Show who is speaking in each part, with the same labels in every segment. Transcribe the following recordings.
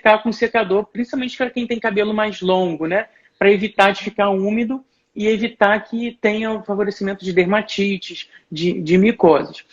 Speaker 1: ficar com secador, principalmente para quem tem cabelo mais longo, né? Para evitar de ficar úmido e evitar que tenha o favorecimento de dermatites, de micoses.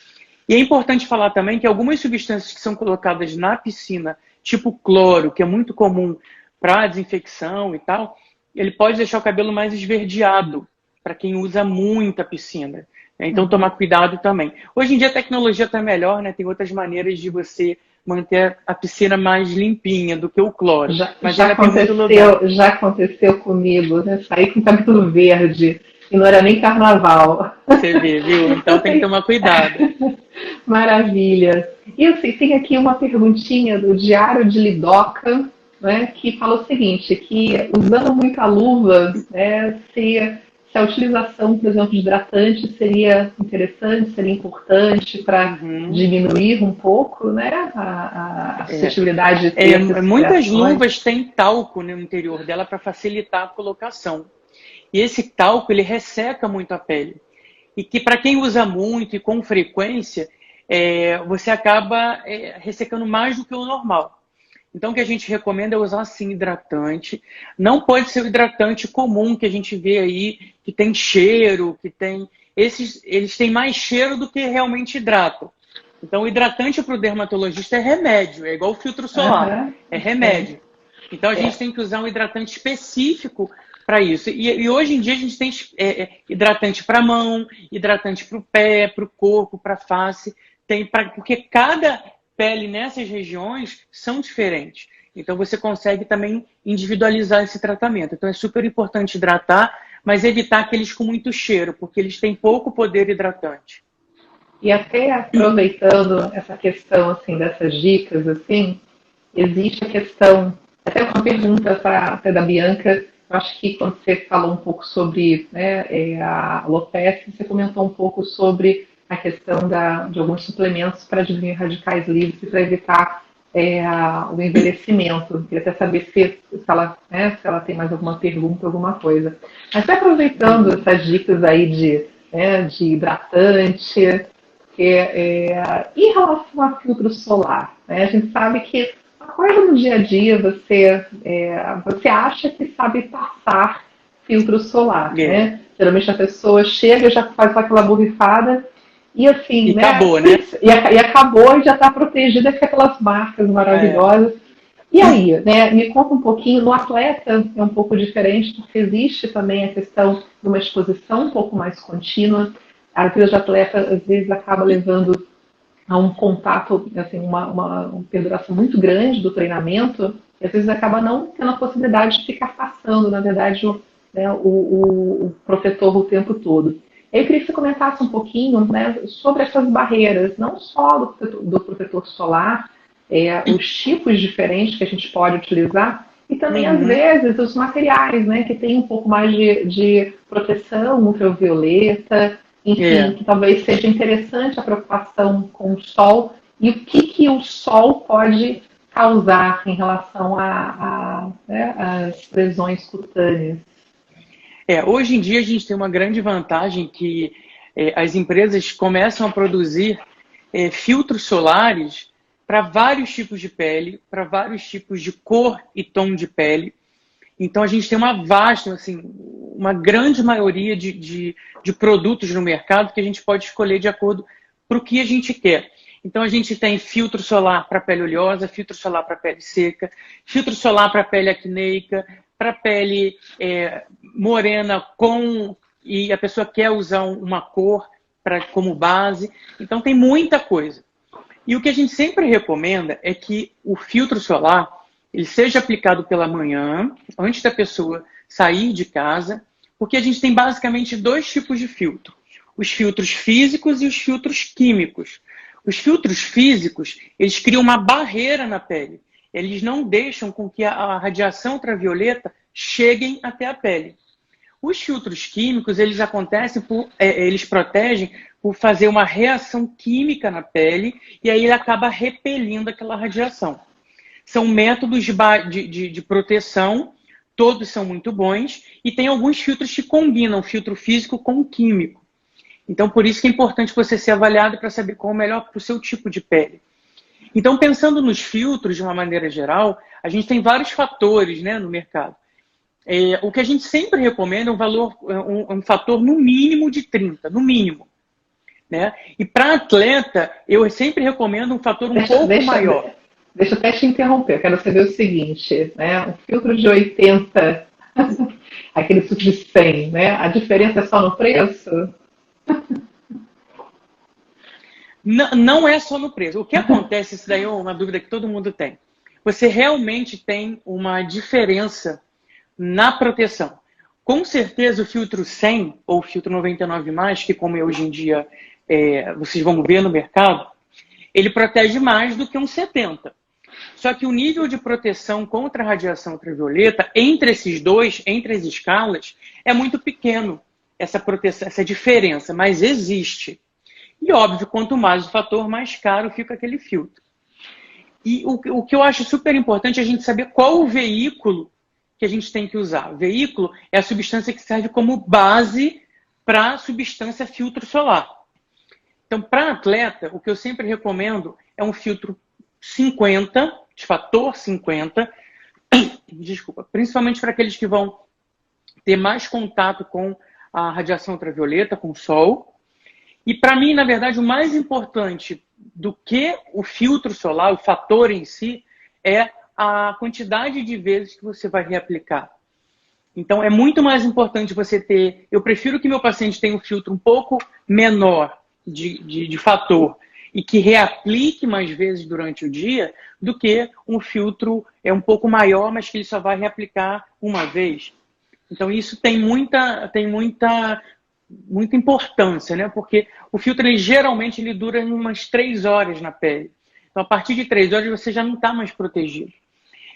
Speaker 1: E é importante falar também que algumas substâncias que são colocadas na piscina, tipo cloro, que é muito comum para desinfecção e tal, ele pode deixar o cabelo mais esverdeado para quem usa muita piscina. Então, tomar cuidado também. Hoje em dia a tecnologia está melhor, né? Tem outras maneiras de você manter a piscina mais limpinha do que o cloro. Mas
Speaker 2: já aconteceu comigo, né? Saí com cabelo verde e não era nem carnaval.
Speaker 1: Você vê, viu? Então tem que tomar cuidado.
Speaker 2: Maravilha. E assim, tem aqui uma perguntinha do Diário de Lidoca, né, que fala o seguinte, que usando muita luva, né, se a utilização, por exemplo, de hidratante seria interessante, seria importante para diminuir um pouco, né, a suscetibilidade de ter
Speaker 1: muitas luvas têm talco no interior dela para facilitar a colocação. E esse talco, ele resseca muito a pele. E que para quem usa muito e com frequência, você acaba ressecando mais do que o normal. Então, o que a gente recomenda é usar, sim, hidratante. Não pode ser o hidratante comum que a gente vê aí, que tem cheiro, que tem... eles têm mais cheiro do que realmente hidratam. Então, o hidratante para o dermatologista é remédio, é igual o filtro solar, é remédio. Então, a gente tem que usar um hidratante específico para isso. E hoje em dia, a gente tem hidratante para a mão, hidratante para o pé, para o corpo, para a face. Porque cada pele nessas regiões são diferentes. Então, você consegue também individualizar esse tratamento. Então, é super importante hidratar, mas evitar aqueles com muito cheiro, porque eles têm pouco poder hidratante.
Speaker 2: E até aproveitando essa questão, assim, dessas dicas, assim, existe a questão, até uma pergunta até da Bianca, eu acho que quando você falou um pouco sobre, né, a alopecia, você comentou um pouco sobre a questão de alguns suplementos para diminuir radicais livres e para evitar o envelhecimento. Queria até saber se ela tem mais alguma pergunta, alguma coisa. Mas até aproveitando essas dicas aí de hidratante, em relação a filtro solar, né, a gente sabe que uma coisa no dia a dia você acha que sabe passar filtro solar, né? Geralmente a pessoa chega e já faz aquela borrifada e assim, né?
Speaker 1: Acabou, né?
Speaker 2: E acabou e já está protegida com aquelas marcas maravilhosas. E aí, né? Me conta um pouquinho, no atleta é um pouco diferente, porque existe também a questão de uma exposição um pouco mais contínua. Às vezes o atleta, às vezes, acaba levando a um contato, assim, uma perduração muito grande do treinamento, e às vezes acaba não tendo a possibilidade de ficar passando, na verdade, né, o protetor o tempo todo. Eu queria que você comentasse um pouquinho, né, sobre essas barreiras, não só do protetor solar, os tipos diferentes que a gente pode utilizar, e também, às vezes, os materiais, né, que tem um pouco mais de proteção ultravioleta, enfim, que talvez seja interessante a preocupação com o sol e o que o sol pode causar em relação às lesões cutâneas.
Speaker 1: Hoje em dia a gente tem uma grande vantagem que as empresas começam a produzir filtros solares para vários tipos de pele, para vários tipos de cor e tom de pele. Então a gente tem uma vasta, assim, uma grande maioria de produtos no mercado que a gente pode escolher de acordo para o que a gente quer. Então a gente tem filtro solar para pele oleosa, filtro solar para pele seca, filtro solar para pele acneica, para pele morena e a pessoa quer usar uma cor como base. Então tem muita coisa. E o que a gente sempre recomenda é que o filtro solar ele seja aplicado pela manhã, antes da pessoa sair de casa, porque a gente tem basicamente dois tipos de filtro. Os filtros físicos e os filtros químicos. Os filtros físicos, eles criam uma barreira na pele. Eles não deixam com que a radiação ultravioleta chegue até a pele. Os filtros químicos, eles eles protegem por fazer uma reação química na pele e aí ele acaba repelindo aquela radiação. São métodos de proteção, todos são muito bons, e tem alguns filtros que combinam filtro físico com o químico. Então, por isso que é importante você ser avaliado para saber qual é o melhor para o seu tipo de pele. Então, pensando nos filtros de uma maneira geral, a gente tem vários fatores, né, no mercado. O que a gente sempre recomenda é um fator no mínimo de 30, no mínimo. Né? E para atleta, eu sempre recomendo um fator um pouco maior.
Speaker 2: Deixa eu até te interromper, eu quero saber o seguinte, né? Um filtro de 80, aquele filtro de 100, né? A diferença é só no preço?
Speaker 1: Não é só no preço. O que acontece, isso daí é uma dúvida que todo mundo tem. Você realmente tem uma diferença na proteção. Com certeza o filtro 100 ou o filtro 99+, que como é hoje em dia vocês vão ver no mercado, ele protege mais do que um 70. Só que o nível de proteção contra a radiação ultravioleta, entre esses dois, entre as escalas, é muito pequeno, essa proteção, essa diferença, mas existe. E óbvio, quanto mais o fator, mais caro fica aquele filtro. E o que eu acho super importante é a gente saber qual o veículo que a gente tem que usar. O veículo é a substância que serve como base para a substância filtro solar. Então, para atleta, o que eu sempre recomendo é um filtro 50, de fator 50, desculpa, principalmente para aqueles que vão ter mais contato com a radiação ultravioleta, com o sol. E para mim, na verdade, o mais importante do que o filtro solar, o fator em si, é a quantidade de vezes que você vai reaplicar. Então, é muito mais importante você ter... Eu prefiro que meu paciente tenha um filtro um pouco menor de fator e que reaplique mais vezes durante o dia do que um filtro um pouco maior, mas que ele só vai reaplicar uma vez. Então, isso tem muita importância, né? Porque o filtro, geralmente, ele dura umas 3 horas na pele. Então, a partir de 3 horas, você já não está mais protegido.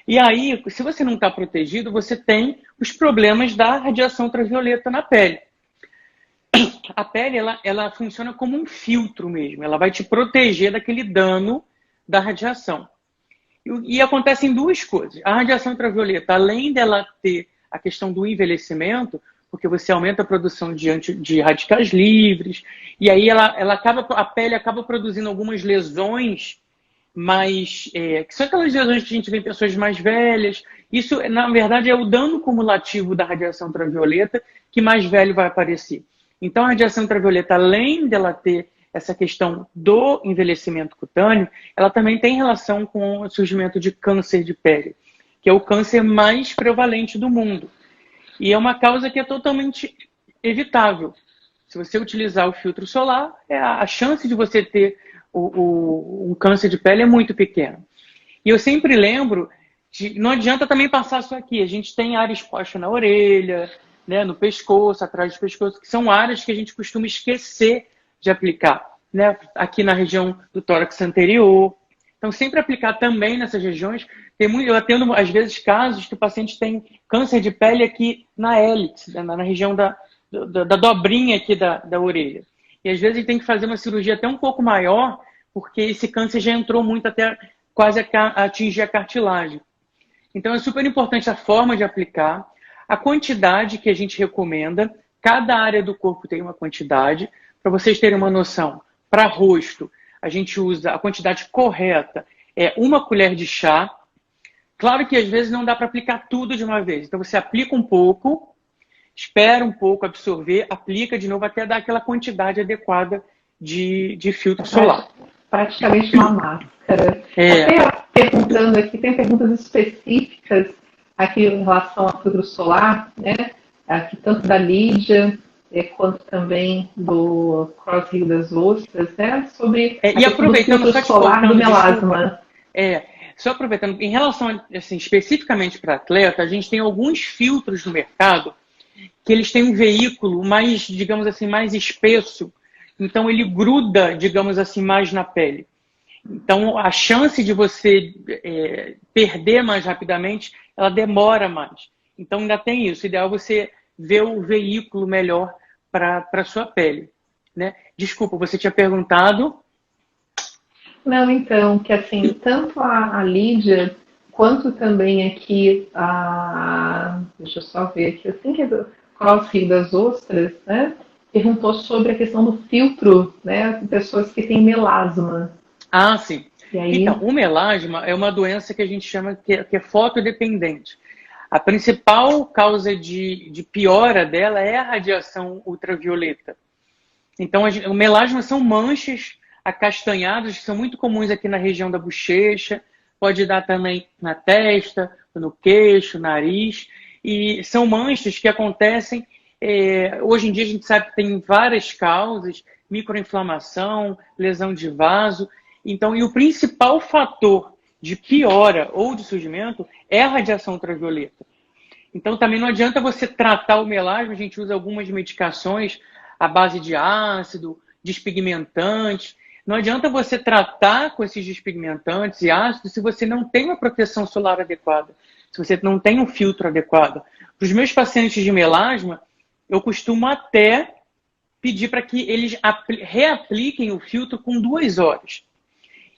Speaker 1: E aí, se você não está protegido, você tem os problemas da radiação ultravioleta na pele. A pele, ela funciona como um filtro mesmo. Ela vai te proteger daquele dano da radiação. E acontecem duas coisas. A radiação ultravioleta, além dela ter a questão do envelhecimento, porque você aumenta a produção de radicais livres, e aí a pele acaba produzindo algumas lesões, mas que são aquelas lesões que a gente vê em pessoas mais velhas. Isso, na verdade, é o dano cumulativo da radiação ultravioleta que mais velho vai aparecer. Então, a radiação ultravioleta, além dela ter essa questão do envelhecimento cutâneo, ela também tem relação com o surgimento de câncer de pele, que é o câncer mais prevalente do mundo. E é uma causa que é totalmente evitável. Se você utilizar o filtro solar, a chance de você ter um câncer de pele é muito pequena. E eu sempre lembro, não adianta também passar só aqui. A gente tem área exposta na orelha, né, no pescoço, atrás do pescoço, que são áreas que a gente costuma esquecer de aplicar. Né, aqui na região do tórax anterior. Então, sempre aplicar também nessas regiões. Eu atendo, às vezes, casos que o paciente tem câncer de pele aqui na hélice, na região da dobrinha aqui da orelha. E, às vezes, ele tem que fazer uma cirurgia até um pouco maior, porque esse câncer já entrou muito até quase atingir a cartilagem. Então, é super importante a forma de aplicar, a quantidade que a gente recomenda. Cada área do corpo tem uma quantidade. Para vocês terem uma noção, para rosto, a gente usa a quantidade correta, 1 colher de chá. Claro que às vezes não dá para aplicar tudo de uma vez. Então você aplica um pouco, espera um pouco absorver, aplica de novo até dar aquela quantidade adequada de filtro solar.
Speaker 2: Praticamente uma máscara. Até perguntando aqui, tem perguntas específicas aqui em relação ao filtro solar, né? Aqui tanto da Lídia quanto também do Cross-Rio das Ostras, né? Sobre
Speaker 1: e aproveitando
Speaker 2: o filtro solar do melasma.
Speaker 1: Só aproveitando, em relação, assim, especificamente para atleta, a gente tem alguns filtros no mercado que eles têm um veículo mais, digamos assim, mais espesso. Então, ele gruda, digamos assim, mais na pele. Então, a chance de você perder mais rapidamente, ela demora mais. Então, ainda tem isso. O ideal é você ver o veículo melhor para a sua pele. Né? Desculpa, você tinha perguntado...
Speaker 2: Não, então, que assim, tanto a Lídia, quanto também aqui deixa eu só ver aqui, assim que é do Cross-Rio das Ostras, né? Perguntou sobre a questão do filtro, né? Pessoas que têm melasma.
Speaker 1: Ah, sim.
Speaker 2: E aí...
Speaker 1: Então, o melasma é uma doença que a gente chama que é fotodependente. A principal causa de piora dela é a radiação ultravioleta. Então, o melasma são manchas acastanhadas, que são muito comuns aqui na região da bochecha, pode dar também na testa, no queixo, nariz, e são manchas que acontecem, hoje em dia a gente sabe que tem várias causas, microinflamação, lesão de vaso, então, e o principal fator de piora ou de surgimento é a radiação ultravioleta. Então, também não adianta você tratar o melasma, a gente usa algumas medicações à base de ácido, despigmentantes. Não adianta você tratar com esses despigmentantes e ácidos se você não tem uma proteção solar adequada, se você não tem um filtro adequado. Para os meus pacientes de melasma, eu costumo até pedir para que eles reapliquem o filtro com 2 horas.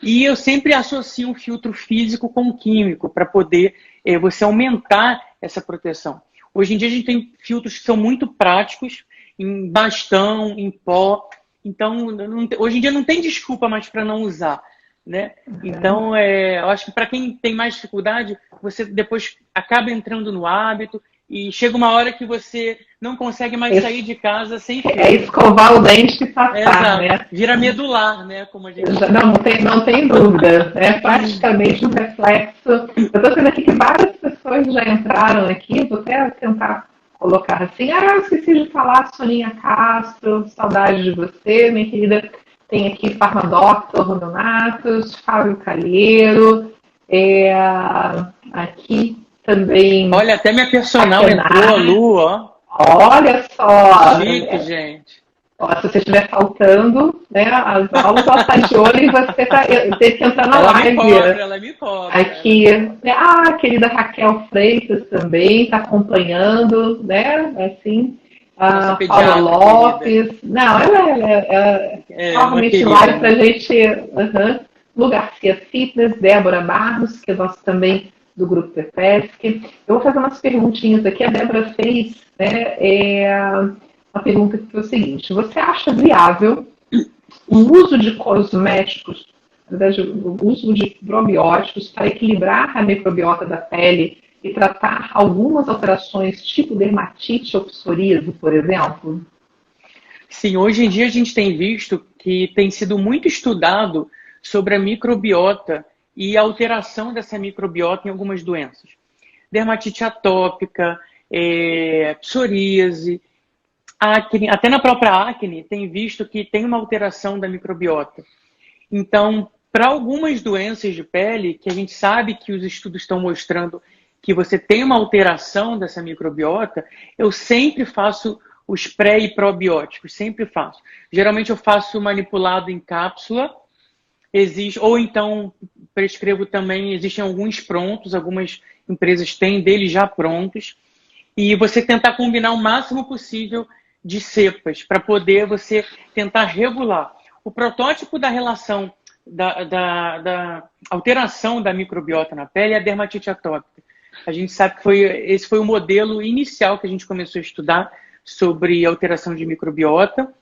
Speaker 1: E eu sempre associo um filtro físico com um químico para poder você aumentar essa proteção. Hoje em dia a gente tem filtros que são muito práticos, em bastão, em pó. Então, hoje em dia não tem desculpa mais para não usar, né? Então, eu acho que para quem tem mais dificuldade, você depois acaba entrando no hábito e chega uma hora que você não consegue mais sair de casa sem filtro.
Speaker 2: É escovar o dente e passar, né?
Speaker 1: Vira medular, né? Como a gente...
Speaker 2: Não tem dúvida. É praticamente um reflexo. Eu estou vendo aqui que várias pessoas já entraram aqui, vou até tentar colocar assim. Eu esqueci de falar, Soninha Castro, saudade de você, minha querida. Tem aqui Farmadoctor, Rodonatos, Fábio Calheiro, aqui também...
Speaker 1: Olha, até minha personal entrou, a Lu, ó.
Speaker 2: Olha só!
Speaker 1: Chique, gente.
Speaker 2: Ó, se você estiver faltando, né, as aulas, ela está de olho e você tem que entrar na live.
Speaker 1: Ela me cobra.
Speaker 2: Aqui, a querida Raquel Freitas também está acompanhando, né, assim, a Paula Lopes. Querida. Não, ela é realmente live para a gente. Lu Garcia Fitness, Débora Barros, que é nosso também do Grupo PEPESC. Eu vou fazer umas perguntinhas aqui. A Débora fez, né, uma pergunta que foi o seguinte: você acha viável o uso de cosméticos, na verdade, o uso de probióticos para equilibrar a microbiota da pele e tratar algumas alterações tipo dermatite ou psoríase, por exemplo?
Speaker 1: Sim, hoje em dia a gente tem visto que tem sido muito estudado sobre a microbiota e a alteração dessa microbiota em algumas doenças. Dermatite atópica, psoríase, acne, até na própria acne tem visto que tem uma alteração da microbiota. Então, para algumas doenças de pele, que a gente sabe que os estudos estão mostrando que você tem uma alteração dessa microbiota, eu sempre faço os pré e probióticos, sempre faço. Geralmente eu faço manipulado em cápsula, ou então prescrevo também, existem alguns prontos, algumas empresas têm deles já prontos, e você tentar combinar o máximo possível de cepas, para poder você tentar regular. O protótipo da relação da alteração da microbiota na pele é a dermatite atópica. A gente sabe que esse foi o modelo inicial que a gente começou a estudar sobre alteração de microbiota,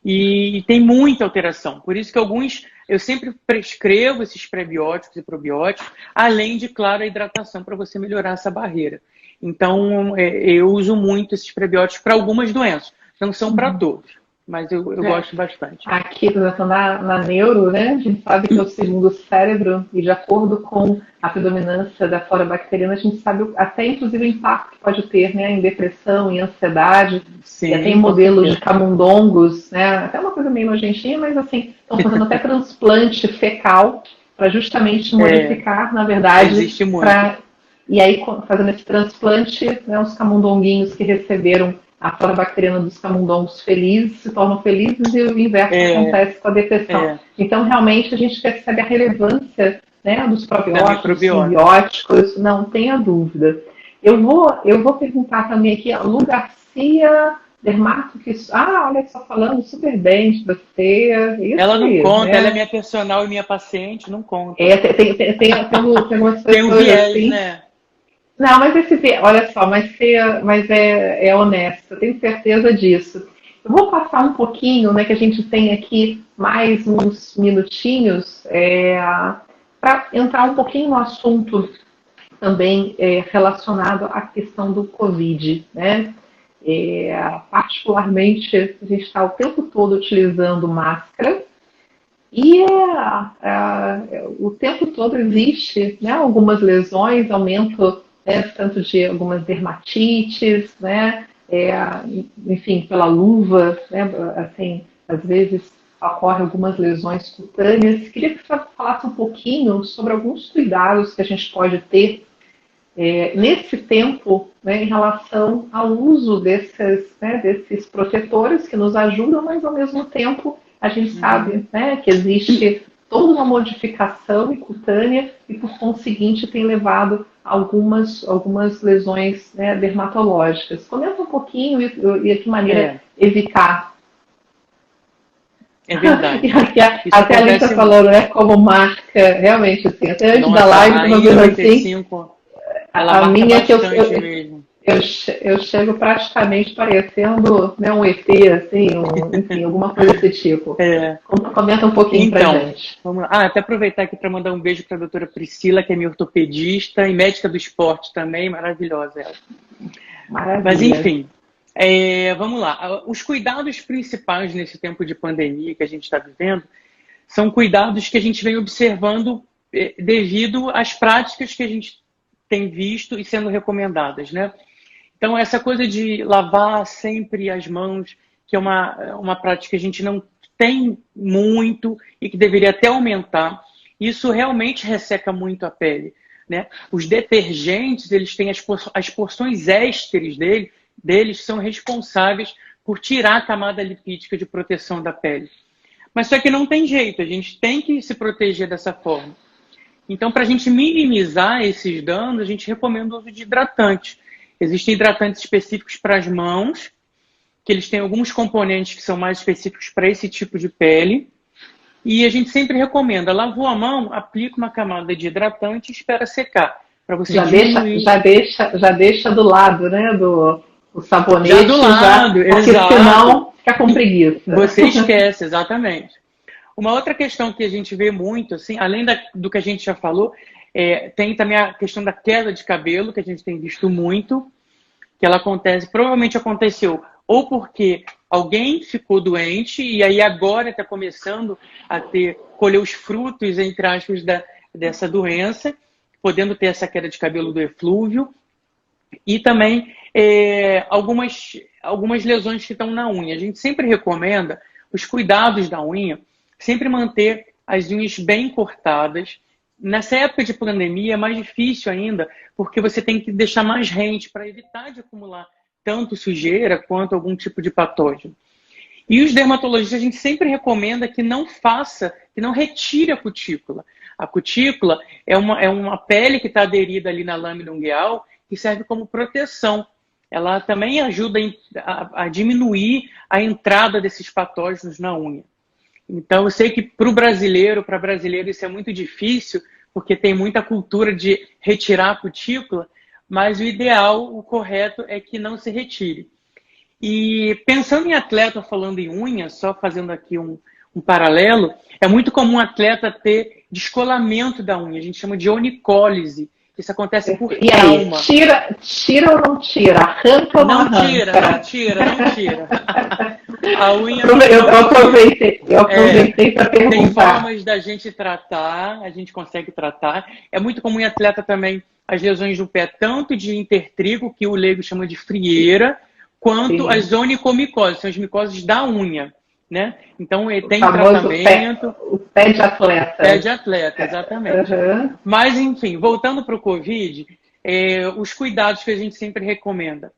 Speaker 1: e tem muita alteração. Por isso que eu sempre prescrevo esses prebióticos e probióticos, além de, claro, a hidratação para você melhorar essa barreira. Então, eu uso muito esses prebióticos para algumas doenças. Não são para todos, mas eu gosto bastante.
Speaker 2: Aqui, na neuro, né, a gente sabe que é o segundo cérebro, e de acordo com a predominância da flora bacteriana, a gente sabe até, inclusive, o impacto que pode ter, né, em depressão, em ansiedade. Sim, já tem modelos de camundongos, né, até uma coisa meio nojentinha, mas assim, estão fazendo até transplante fecal para justamente modificar, na verdade,
Speaker 1: existe muito.
Speaker 2: E aí, fazendo esse transplante, né, os camundonguinhos que receberam a flora bacteriana dos camundongos felizes se tornam felizes, e o inverso acontece com a depressão. Então, realmente, a gente percebe a relevância, né, dos probióticos, simbióticos, não tenha dúvida. Eu vou perguntar também aqui, a Lu Garcia, dermato, olha só, falando super bem de você.
Speaker 1: Ela não conta, né? Ela é minha personal e minha paciente, não conta.
Speaker 2: Tem algumas pessoas
Speaker 1: tem um viés,
Speaker 2: assim,
Speaker 1: né?
Speaker 2: Não, mas olha só, mas é honesto, eu tenho certeza disso. Eu vou passar um pouquinho, né, que a gente tem aqui mais uns minutinhos, Para entrar um pouquinho no assunto também relacionado à questão do Covid, né? Particularmente, a gente está o tempo todo utilizando máscara e o tempo todo existe, né, algumas lesões, aumento, né, tanto de algumas dermatites, né, enfim, pela luva, né, assim, às vezes ocorrem algumas lesões cutâneas. Queria que você falasse um pouquinho sobre alguns cuidados que a gente pode ter nesse tempo, né, em relação ao uso desses protetores que nos ajudam, mas ao mesmo tempo a gente sabe, né, que existe toda uma modificação cutânea e, por conseguinte, tem levado a algumas lesões, né, dermatológicas. Comenta um pouquinho e de que maneira evitar.
Speaker 1: É verdade.
Speaker 2: Até a Alice está falando, né, como marca, realmente, assim, até antes da live, uma vez assim, a minha que eu chego praticamente parecendo, né, um ET, assim, enfim, alguma coisa desse tipo. Comenta um pouquinho pra gente.
Speaker 1: Vamos lá. Até aproveitar aqui para mandar um beijo para a doutora Priscila, que é minha ortopedista e médica do esporte também, maravilhosa ela.
Speaker 2: Maravilha.
Speaker 1: Mas enfim, vamos lá. Os cuidados principais nesse tempo de pandemia que a gente está vivendo são cuidados que a gente vem observando devido às práticas que a gente tem visto e sendo recomendadas, né? Então, essa coisa de lavar sempre as mãos, que é uma prática que a gente não tem muito e que deveria até aumentar, isso realmente resseca muito a pele, né? Os detergentes, eles têm as porções ésteres deles são responsáveis por tirar a camada lipídica de proteção da pele. Mas só que não tem jeito, a gente tem que se proteger dessa forma. Então, para a gente minimizar esses danos, a gente recomenda o uso de hidratantes. Existem hidratantes específicos para as mãos, que eles têm alguns componentes que são mais específicos para esse tipo de pele. E a gente sempre recomenda, lavou a mão, aplica uma camada de hidratante e espera secar. Para você diminuir...
Speaker 2: já deixa do lado, né, o sabonete.
Speaker 1: Já do lado,
Speaker 2: porque
Speaker 1: exato.
Speaker 2: Senão fica com preguiça.
Speaker 1: Você esquece, exatamente. Uma outra questão que a gente vê muito, assim, além do que a gente já falou, tem também a questão da queda de cabelo, que a gente tem visto muito, que ela acontece, provavelmente aconteceu ou porque alguém ficou doente e aí agora está começando a colher os frutos, entre aspas, dessa doença, podendo ter essa queda de cabelo do eflúvio, e também algumas lesões que estão na unha. A gente sempre recomenda os cuidados da unha, sempre manter as unhas bem cortadas. Nessa época de pandemia é mais difícil ainda, porque você tem que deixar mais rente para evitar de acumular tanto sujeira quanto algum tipo de patógeno. E os dermatologistas, a gente sempre recomenda que não retire a cutícula. A cutícula é uma pele que está aderida ali na lâmina ungueal, que serve como proteção. Ela também ajuda a diminuir a entrada desses patógenos na unha. Então, eu sei que para a brasileira, isso é muito difícil, porque tem muita cultura de retirar a cutícula, mas o ideal, o correto, é que não se retire. E pensando em atleta falando em unha, só fazendo aqui um paralelo, é muito comum atleta ter descolamento da unha, a gente chama de onicólise. Isso acontece por trauma.
Speaker 2: Tira ou não tira? Arranca ou não arranca?
Speaker 1: Não tira. A unha...
Speaker 2: Eu aproveitei para perguntar.
Speaker 1: Tem formas da gente tratar, a gente consegue tratar. É muito comum em atleta também as lesões do pé, tanto de intertrigo, que o leigo chama de frieira, quanto as onicomicoses, são as micoses da unha, né? Então, tem tratamento.
Speaker 2: O pé de atleta.
Speaker 1: Pé de atleta, exatamente.
Speaker 2: Uhum.
Speaker 1: Mas, enfim, voltando para o Covid, os cuidados que a gente sempre recomenda.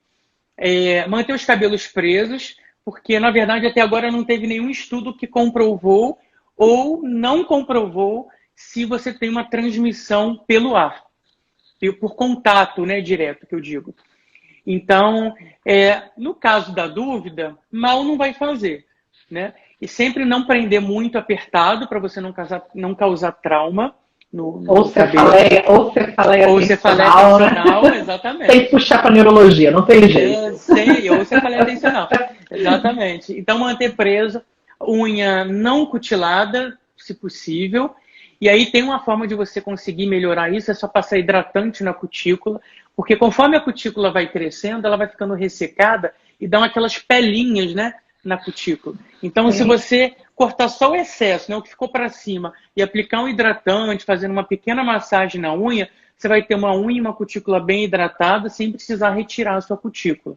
Speaker 1: Manter os cabelos presos, porque, na verdade, até agora não teve nenhum estudo que comprovou ou não comprovou se você tem uma transmissão pelo ar, por contato, né, direto, que eu digo. Então, no caso da dúvida, mal não vai fazer, né? E sempre não prender muito apertado para você não causar trauma no cabelo.
Speaker 2: Ou cefaleia
Speaker 1: tensional, exatamente.
Speaker 2: Tem que puxar para neurologia, não tem jeito.
Speaker 1: Ou cefaleia tensional, exatamente. Então, manter preso, unha não cutilada, se possível, E aí tem uma forma de você conseguir melhorar isso, é só passar hidratante na cutícula, porque conforme a cutícula vai crescendo, ela vai ficando ressecada e dão aquelas pelinhas, né, na cutícula. Então, se você cortar só o excesso, né, o que ficou para cima, e aplicar um hidratante, fazendo uma pequena massagem na unha, você vai ter uma unha e uma cutícula bem hidratada, sem precisar retirar a sua cutícula.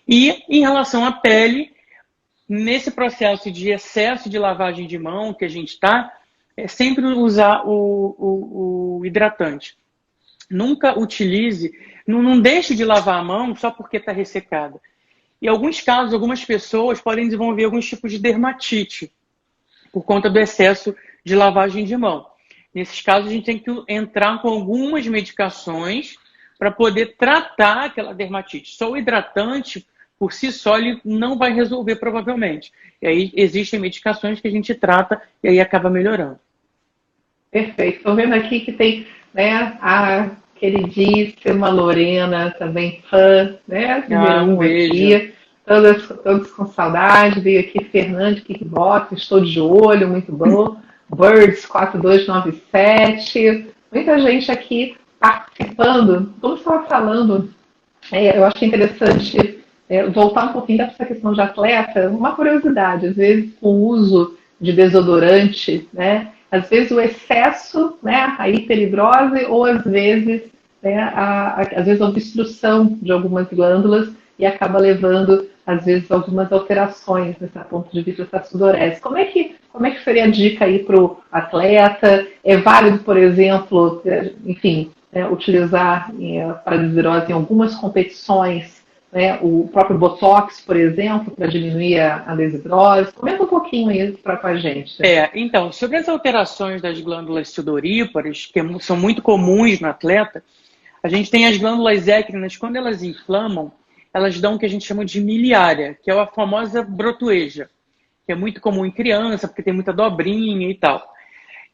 Speaker 1: E em relação à pele, nesse processo de excesso de lavagem de mão que a gente está, é sempre usar o hidratante. Nunca utilize, não deixe de lavar a mão só porque está ressecada. Em alguns casos, algumas pessoas podem desenvolver alguns tipos de dermatite por conta do excesso de lavagem de mão. Nesses casos, a gente tem que entrar com algumas medicações para poder tratar aquela dermatite. Só o hidratante, por si só, ele não vai resolver provavelmente. E aí existem medicações que a gente trata e aí acaba melhorando.
Speaker 2: Perfeito. Estou vendo aqui que tem, né, a queridíssima Lorena, também fã, né?
Speaker 1: Um beijo.
Speaker 2: Aqui. Todos com saudade. Veio aqui Fernando Kickbox, estou de olho, muito bom. Birds 4297. Muita gente aqui participando. Como você estava falando, eu acho interessante voltar um pouquinho dessa questão de atleta. Uma curiosidade, às vezes com o uso de desodorante, né? Às vezes o excesso, né, a hiperidrose, ou às vezes, né, às vezes a obstrução de algumas glândulas e acaba levando, às vezes, algumas alterações nesse ponto de vista da sudorese. Como é que seria a dica aí para o atleta? É válido, por exemplo, enfim, utilizar para desvirose em algumas competições, né, o próprio Botox, por exemplo, para diminuir a desidrose? Comenta um pouquinho isso com a gente.
Speaker 1: Então, sobre as alterações das glândulas sudoríparas, que são muito comuns no atleta, a gente tem as glândulas écrinas, quando elas inflamam, elas dão o que a gente chama de miliária, que é a famosa brotoeja, que é muito comum em criança, porque tem muita dobrinha e tal.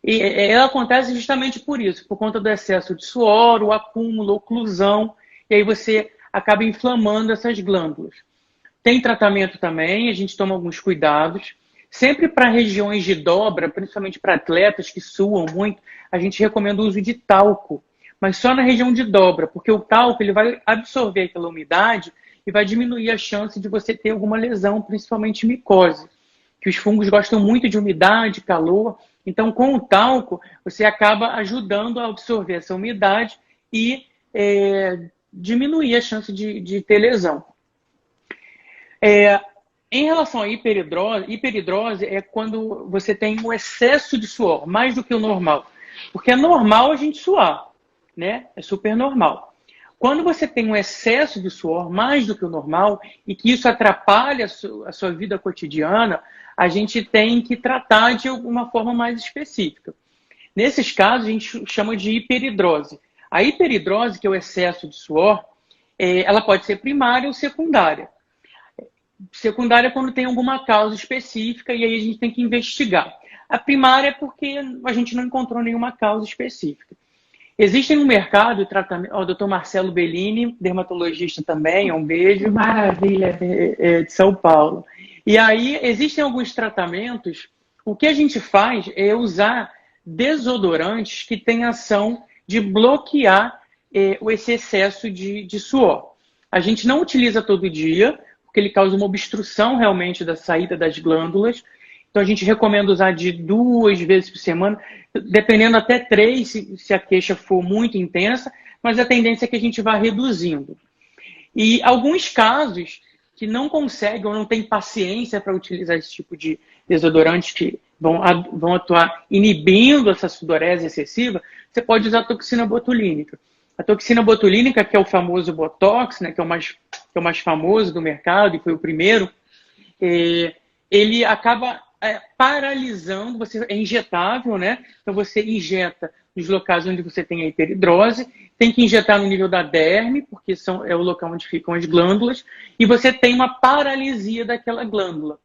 Speaker 1: E ela acontece justamente por isso, por conta do excesso de suor, o acúmulo, a oclusão, e aí você acaba inflamando essas glândulas. Tem tratamento também, a gente toma alguns cuidados. Sempre para regiões de dobra, principalmente para atletas que suam muito, a gente recomenda o uso de talco, mas só na região de dobra, porque o talco ele vai absorver aquela umidade e vai diminuir a chance de você ter alguma lesão, principalmente micose, que os fungos gostam muito de umidade, calor. Então, com o talco, você acaba ajudando a absorver essa umidade e diminuir a chance de ter lesão. Em relação à hiperidrose é quando você tem um excesso de suor, mais do que o normal. Porque é normal a gente suar, né? É super normal. Quando você tem um excesso de suor, mais do que o normal, e que isso atrapalha a sua vida cotidiana, a gente tem que tratar de alguma forma mais específica. Nesses casos, a gente chama de hiperidrose. A hiperidrose, que é o excesso de suor, ela pode ser primária ou secundária. Secundária é quando tem alguma causa específica e aí a gente tem que investigar. A primária é porque a gente não encontrou nenhuma causa específica. Existem no mercado tratamento. O Dr. Marcelo Bellini, dermatologista também, um beijo.
Speaker 2: Maravilha.
Speaker 1: De São Paulo. E aí existem alguns tratamentos. O que a gente faz é usar desodorantes que têm ação de bloquear esse excesso de suor. A gente não utiliza todo dia, porque ele causa uma obstrução realmente da saída das glândulas. Então a gente recomenda usar de 2 vezes por semana, dependendo até 3, se a queixa for muito intensa, mas a tendência é que a gente vá reduzindo. E alguns casos que não conseguem ou não têm paciência para utilizar esse tipo de desodorantes que vão atuar inibindo essa sudorese excessiva, você pode usar a toxina botulínica. A toxina botulínica, que é o famoso Botox, né, que é o mais famoso do mercado e foi o primeiro, ele acaba paralisando, você é injetável, né? Então você injeta nos locais onde você tem a hiperidrose, tem que injetar no nível da derme, porque é o local onde ficam as glândulas, e você tem uma paralisia daquela glândula.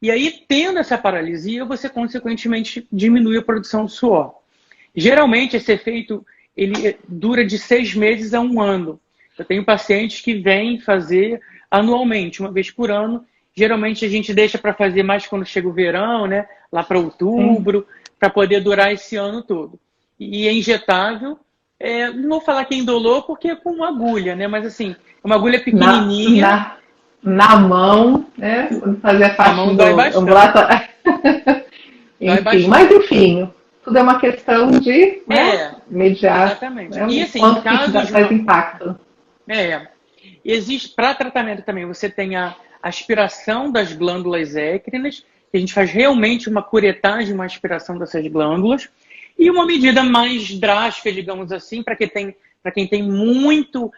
Speaker 1: E aí, tendo essa paralisia, você consequentemente diminui a produção de suor. Geralmente, esse efeito ele dura de 6 meses a 1 ano. Eu tenho pacientes que vêm fazer anualmente, 1 vez por ano. Geralmente a gente deixa para fazer mais quando chega o verão, né? Lá para outubro, para poder durar esse ano todo. E é injetável, não vou falar que é indolor porque é com uma agulha, né? Mas assim, uma agulha pequenininha.
Speaker 2: Na mão, né? Quando fazia parte do ambulatório. Enfim, mas enfim, tudo é uma questão de mediar.
Speaker 1: Exatamente.
Speaker 2: Né?
Speaker 1: E assim,
Speaker 2: quanto que faz impacto.
Speaker 1: Existe, para tratamento também, você tem a aspiração das glândulas écrinas, que a gente faz realmente uma curetagem, uma aspiração dessas glândulas, e uma medida mais drástica, digamos assim, para quem tem muito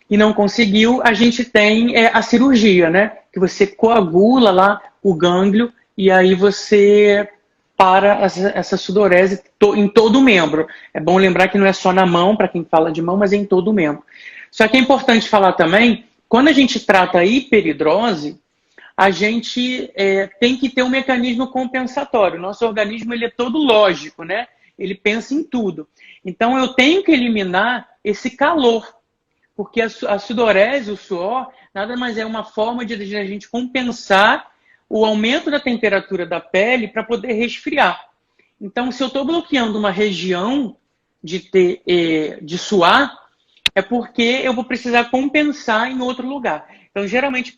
Speaker 1: e não conseguiu, a gente tem a cirurgia, né? Que você coagula lá o gânglio e aí você para essa sudorese em todo o membro. É bom lembrar que não é só na mão, para quem fala de mão, mas é em todo o membro. Só que é importante falar também, quando a gente trata a hiperidrose, a gente tem que ter um mecanismo compensatório. Nosso organismo ele é todo lógico, né? Ele pensa em tudo. Então eu tenho que eliminar esse calor. Porque a sudorese, o suor, nada mais é uma forma de a gente compensar o aumento da temperatura da pele para poder resfriar. Então, se eu estou bloqueando uma região de suar, é porque eu vou precisar compensar em outro lugar. Então, geralmente,